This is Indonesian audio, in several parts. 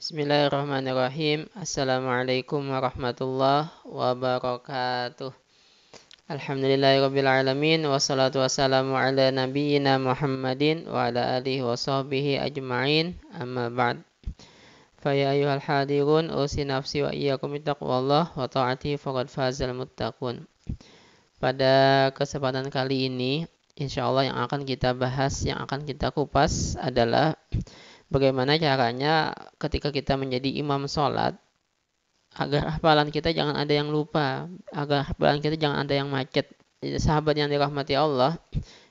Bismillahirrahmanirrahim. Assalamualaikum warahmatullahi wabarakatuh. Alhamdulillahirabbil alamin wassalatu wassalamu ala nabiyyina Muhammadin wa ala alihi wa sahbihi ajma'in. Amma ba'd. Fa ya ayyuhal hadirun usi nafsi wa iyyakum bittaqwallah wa ta'ati faqad fazal muttaqun. Pada kesempatan kali ini insyaallah yang akan kita bahas, yang akan kita kupas adalah bagaimana caranya ketika kita menjadi imam sholat agar hafalan kita jangan ada yang lupa, agar hafalan kita jangan ada yang macet. Jadi, sahabat yang dirahmati Allah,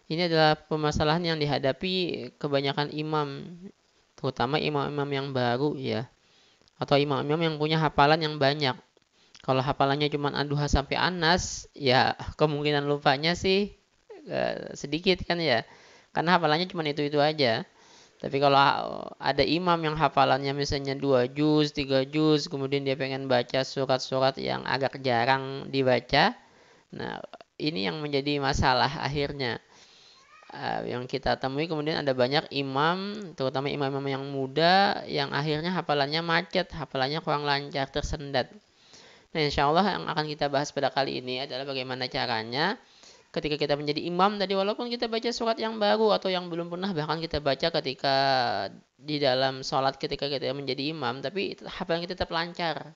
ini adalah permasalahan yang dihadapi kebanyakan imam, terutama imam-imam yang baru ya, atau imam-imam yang punya hafalan yang banyak. Kalau hafalannya cuma Ad-Duha sampai Anas, ya kemungkinan lupanya sih sedikit kan ya, karena hafalannya cuma itu-itu aja. Tapi kalau ada imam yang hafalannya misalnya 2 juz, 3 juz, kemudian dia pengen baca surat-surat yang agak jarang dibaca, nah ini yang menjadi masalah akhirnya. Yang kita temui kemudian ada banyak imam, terutama imam-imam yang muda, yang akhirnya hafalannya macet, hafalannya kurang lancar, tersendat. Nah insya Allah yang akan kita bahas pada kali ini adalah bagaimana caranya ketika kita menjadi imam tadi, walaupun kita baca surat yang baru atau yang belum pernah bahkan kita baca ketika di dalam sholat ketika kita menjadi imam, tapi hafalan kita tetap lancar.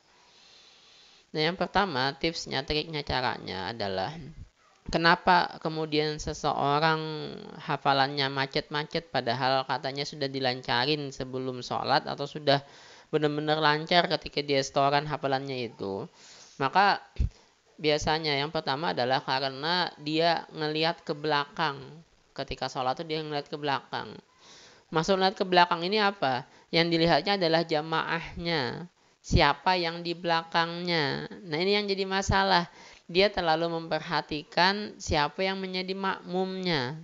Nah yang pertama tipsnya, triknya, caranya adalah kenapa kemudian seseorang hafalannya macet-macet padahal katanya sudah dilancarin sebelum sholat atau sudah benar-benar lancar ketika dia setoran hafalannya itu. Maka biasanya yang pertama adalah karena dia ngelihat ke belakang. Ketika sholat tuh dia ngelihat ke belakang. Maksud ngelihat ke belakang ini apa? Yang dilihatnya adalah jamaahnya. Siapa yang di belakangnya. Nah ini yang jadi masalah. Dia terlalu memperhatikan siapa yang menjadi makmumnya.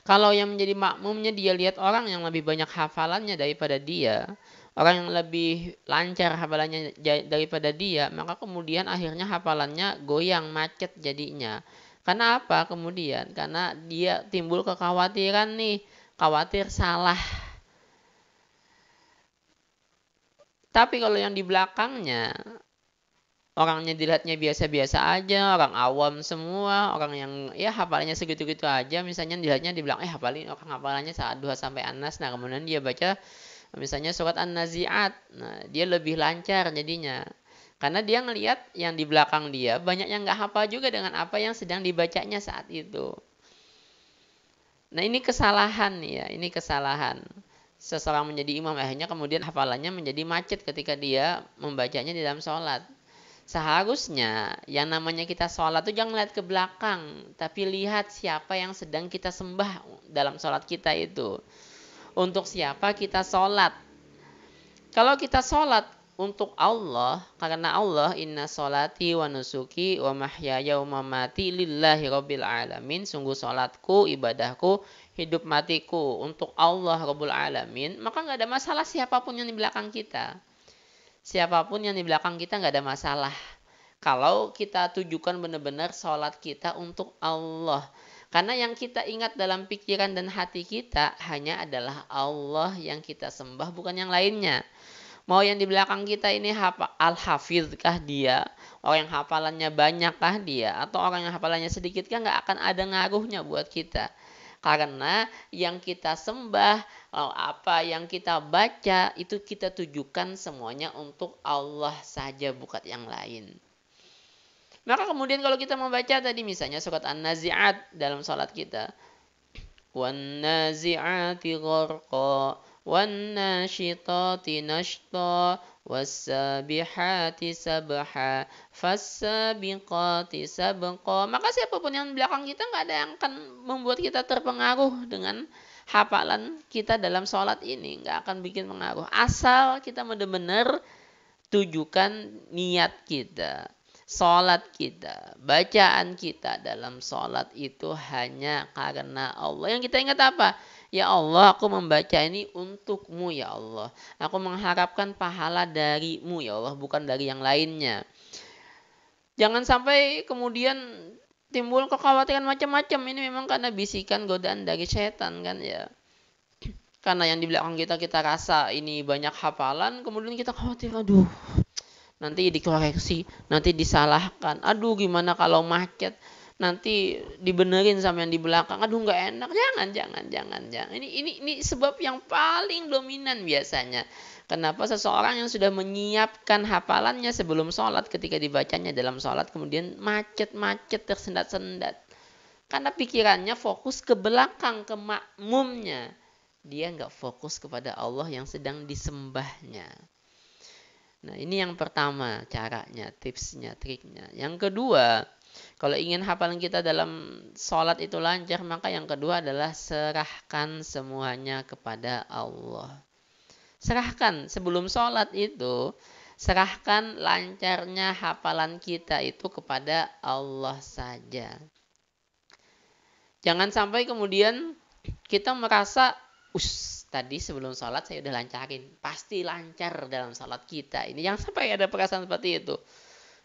Kalau yang menjadi makmumnya dia lihat orang yang lebih banyak hafalannya daripada dia, orang yang lebih lancar hafalannya daripada dia, maka kemudian akhirnya hafalannya goyang, macet jadinya. Karena apa kemudian? Karena dia timbul kekhawatiran nih, khawatir salah. Tapi kalau yang di belakangnya, orangnya dilihatnya biasa-biasa aja, orang awam semua, orang yang ya hafalannya segitu-gitu aja, misalnya dilihatnya di belakang orang hafalannya saat 2 sampai Anas, nah kemudian dia baca misalnya surat An-Nazi'at, nah dia lebih lancar jadinya. Karena dia ngelihat yang di belakang dia banyak yang nggak hafal juga dengan apa yang sedang dibacanya saat itu. Nah ini kesalahan ya, ini kesalahan. Seseorang menjadi imam akhirnya kemudian hafalannya menjadi macet ketika dia membacanya di dalam sholat. Seharusnya yang namanya kita sholat itu jangan lihat ke belakang, tapi lihat siapa yang sedang kita sembah dalam sholat kita itu. Untuk siapa kita sholat. Kalau kita sholat untuk Allah, karena Allah, inna sholati wa nusuki wa mahyaya wa mamati lillahi rabbil alamin. Sungguh sholatku, ibadahku, hidup matiku untuk Allah Rabbul Alamin. Maka nggak ada masalah siapapun yang di belakang kita. Siapapun yang di belakang kita nggak ada masalah. Kalau kita tujukan benar-benar sholat kita untuk Allah. Karena yang kita ingat dalam pikiran dan hati kita hanya adalah Allah yang kita sembah, bukan yang lainnya. Mau yang di belakang kita ini al-hafidh kah dia, orang yang hafalannya banyak kah dia, atau orang yang hafalannya sedikit kah, nggak akan ada ngaruhnya buat kita. Karena yang kita sembah, apa yang kita baca, itu kita tujukan semuanya untuk Allah saja, bukan yang lain. Maka kemudian kalau kita membaca tadi misalnya surat An-Nazi'at dalam sholat kita. Wan-nazi'ati gharqa, wan-nashitati nashta, was-sabihati sabha, fas-sabiqati sabqa. Maka siapapun yang di belakang kita nggak ada yang akan membuat kita terpengaruh dengan hafalan kita dalam sholat ini. Nggak akan bikin pengaruh. Asal kita benar-benar tujukan niat kita. Salat kita, bacaan kita dalam salat itu hanya karena Allah. Yang kita ingat apa? Ya Allah, aku membaca ini untukmu ya Allah. Aku mengharapkan pahala darimu ya Allah, bukan dari yang lainnya. Jangan sampai kemudian timbul kekhawatiran macam-macam. Ini memang karena bisikan godaan dari setan kan ya. Karena yang di belakang kita rasa ini banyak hafalan, kemudian kita khawatir, aduh, nanti dikoreksi, nanti disalahkan. Aduh, gimana kalau macet? Nanti dibenerin sama yang di belakang. Aduh, nggak enak. Jangan. Ini sebab yang paling dominan biasanya. Kenapa seseorang yang sudah menyiapkan hafalannya sebelum sholat, ketika dibacanya dalam sholat, kemudian macet, tersendat-sendat. Karena pikirannya fokus ke belakang, ke makmumnya. Dia nggak fokus kepada Allah yang sedang disembahnya. Nah, ini yang pertama caranya, tipsnya, triknya. Yang kedua, kalau ingin hafalan kita dalam sholat itu lancar, maka yang kedua adalah serahkan semuanya kepada Allah. Serahkan sebelum sholat itu, serahkan lancarnya hafalan kita itu kepada Allah saja. Jangan sampai kemudian kita merasa, tadi sebelum sholat saya udah lancarin, pasti lancar dalam sholat kita. Ini jangan sampai ada perasaan seperti itu.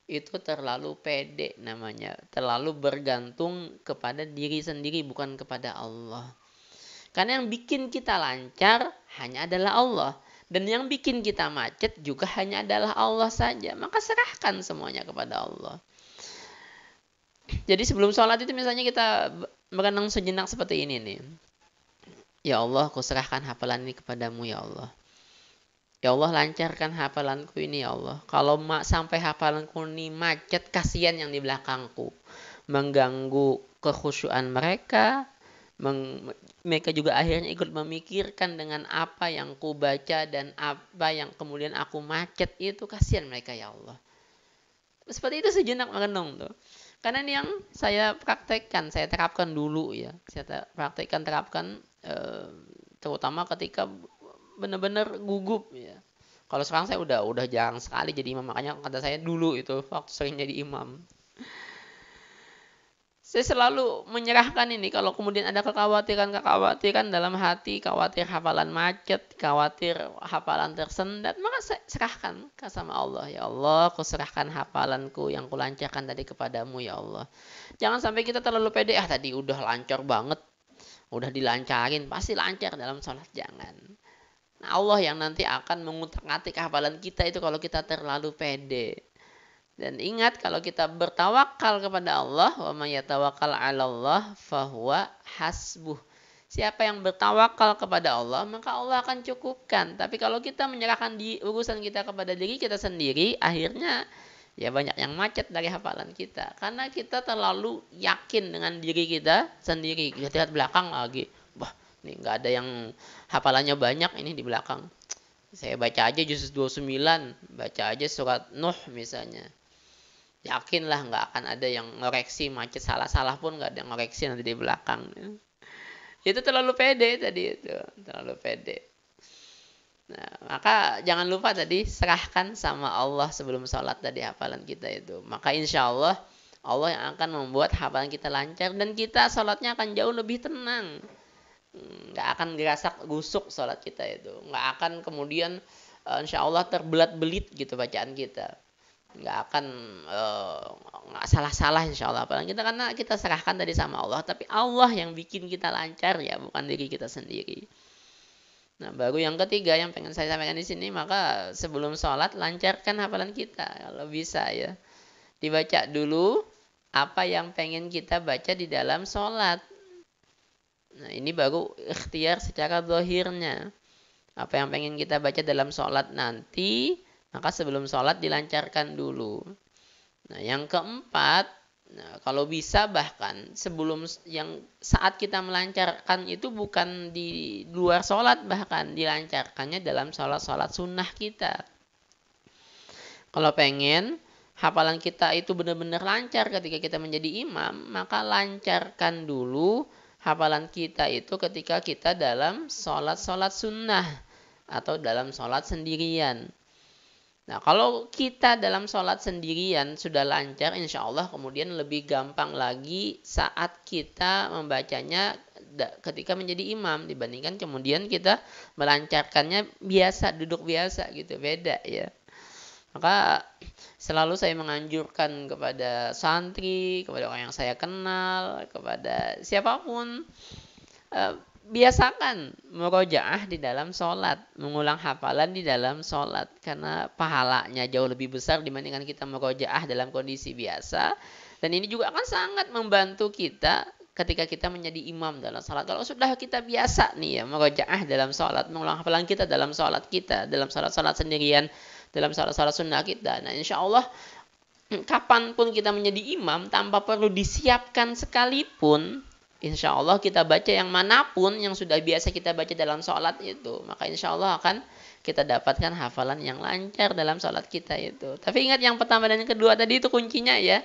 Itu terlalu pede namanya, terlalu bergantung kepada diri sendiri, bukan kepada Allah. Karena yang bikin kita lancar hanya adalah Allah, dan yang bikin kita macet juga hanya adalah Allah saja. Maka serahkan semuanya kepada Allah. Jadi sebelum sholat itu misalnya kita merenung sejenak seperti ini nih. Ya Allah, aku serahkan hafalan ini kepadamu ya Allah. Ya Allah, lancarkan hafalanku ini ya Allah. Kalau sampai hafalanku ini macet, kasihan yang di belakangku. Mengganggu kekhusyuan mereka. Mereka juga akhirnya ikut memikirkan dengan apa yang ku baca dan apa yang kemudian aku macet itu. Kasihan mereka ya Allah. Seperti itu sejenak merenung tuh. Karena ini yang saya praktekkan, saya terapkan dulu ya. Saya terapkan terutama ketika benar-benar gugup ya. Kalau sekarang saya udah jarang sekali jadi imam, makanya kata saya dulu itu waktu sering jadi imam. Saya selalu menyerahkan ini kalau kemudian ada kekhawatiran dalam hati, khawatir hafalan macet, khawatir hafalan tersendat, maka saya serahkan sama Allah. Ya Allah, aku serahkan hafalanku yang kulancarkan tadi kepadamu ya Allah. Jangan sampai kita terlalu pede, tadi udah lancar banget, udah dilancarin, pasti lancar dalam sholat, jangan. Nah, Allah yang nanti akan mengutak-atik hafalan kita itu kalau kita terlalu pede. Dan ingat, kalau kita bertawakal kepada Allah, wa may yatawakkal 'alallah fahuwa hasbuh. Siapa yang bertawakal kepada Allah, maka Allah akan cukupkan. Tapi kalau kita menyerahkan urusan kita kepada diri kita sendiri, akhirnya ya banyak yang macet dari hafalan kita. Karena kita terlalu yakin dengan diri kita sendiri. Kita lihat belakang lagi, ini nggak ada yang hafalannya banyak ini di belakang. Saya baca aja juz 29, baca aja surat Nuh misalnya. Yakinlah nggak akan ada yang ngoreksi, macet salah-salah pun nggak ada yang ngoreksi nanti di belakang. Itu terlalu pede tadi itu, terlalu pede. Nah, maka jangan lupa tadi serahkan sama Allah sebelum sholat tadi hafalan kita itu. Maka insya Allah Allah yang akan membuat hafalan kita lancar dan kita sholatnya akan jauh lebih tenang. Nggak akan gerasak gusuk sholat kita itu. Nggak akan kemudian insya Allah terbelat-belit gitu bacaan kita. Nggak akan nggak salah-salah insya Allah apalagi kita, karena kita serahkan tadi sama Allah, tapi Allah yang bikin kita lancar ya, bukan diri kita sendiri. Nah, baru yang ketiga yang pengen saya sampaikan di sini, maka sebelum sholat lancarkan hafalan kita kalau bisa ya, dibaca dulu apa yang pengen kita baca di dalam sholat. Nah, ini baru ikhtiar secara zahirnya, apa yang pengen kita baca dalam sholat nanti, maka sebelum sholat dilancarkan dulu. Nah, yang keempat, kalau bisa bahkan sebelum yang saat kita melancarkan itu bukan di luar sholat, bahkan dilancarkannya dalam sholat-sholat sunnah kita. Kalau pengen hafalan kita itu benar-benar lancar ketika kita menjadi imam, maka lancarkan dulu hafalan kita itu ketika kita dalam sholat-sholat sunnah atau dalam sholat sendirian. Nah, kalau kita dalam sholat sendirian sudah lancar, insya Allah kemudian lebih gampang lagi saat kita membacanya ketika menjadi imam dibandingkan kemudian kita melancarkannya biasa, duduk biasa gitu, beda ya. Maka selalu saya menganjurkan kepada santri, kepada orang yang saya kenal, kepada siapapun, biasakan murojaah di dalam sholat, mengulang hafalan di dalam sholat, karena pahalanya jauh lebih besar dibandingkan kita murojaah dalam kondisi biasa. Dan ini juga akan sangat membantu kita ketika kita menjadi imam dalam sholat. Kalau sudah kita biasa nih ya murojaah dalam sholat, mengulang hafalan kita dalam sholat sendirian, dalam sholat sunnah kita, nah insya Allah kapanpun kita menjadi imam tanpa perlu disiapkan sekalipun, insya Allah kita baca yang manapun yang sudah biasa kita baca dalam sholat itu, maka insya Allah akan kita dapatkan hafalan yang lancar dalam sholat kita itu. Tapi ingat yang pertama dan yang kedua tadi itu kuncinya ya,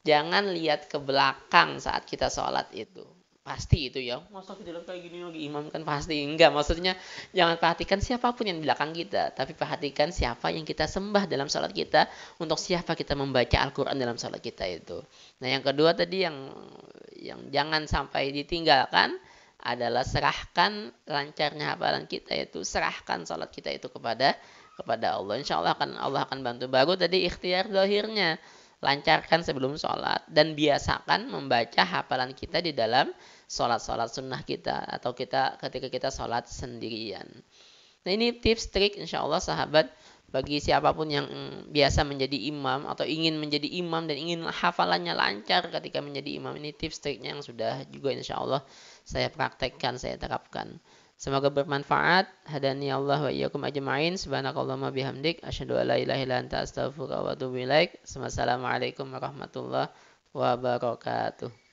jangan lihat ke belakang saat kita sholat itu. Pasti itu ya, masa kita lihat kayak gini lagi imam kan pasti. Enggak, maksudnya jangan perhatikan siapapun yang di belakang kita, tapi perhatikan siapa yang kita sembah dalam sholat kita, untuk siapa kita membaca Al-Quran dalam sholat kita itu. Nah yang kedua tadi yang jangan sampai ditinggalkan adalah serahkan lancarnya hafalan kita itu, serahkan sholat kita itu kepada Allah. Insya Allah akan bantu. Baru tadi ikhtiar dohirnya, lancarkan sebelum sholat dan biasakan membaca hafalan kita di dalam sholat sunnah kita atau ketika kita sholat sendirian. Nah ini tips trik insya Allah sahabat, bagi siapapun yang biasa menjadi imam atau ingin menjadi imam dan ingin hafalannya lancar ketika menjadi imam, ini tips triknya yang sudah juga insya Allah saya praktekkan, saya terapkan. Semoga bermanfaat. Hadani Allah wa iyyakum ajma'in. Subhanakallahumma bihamdik asyhadu an la ilaha illa anta astaghfiruka wa atubu ilaik. Wassalamualaikum warahmatullahi wabarakatuh.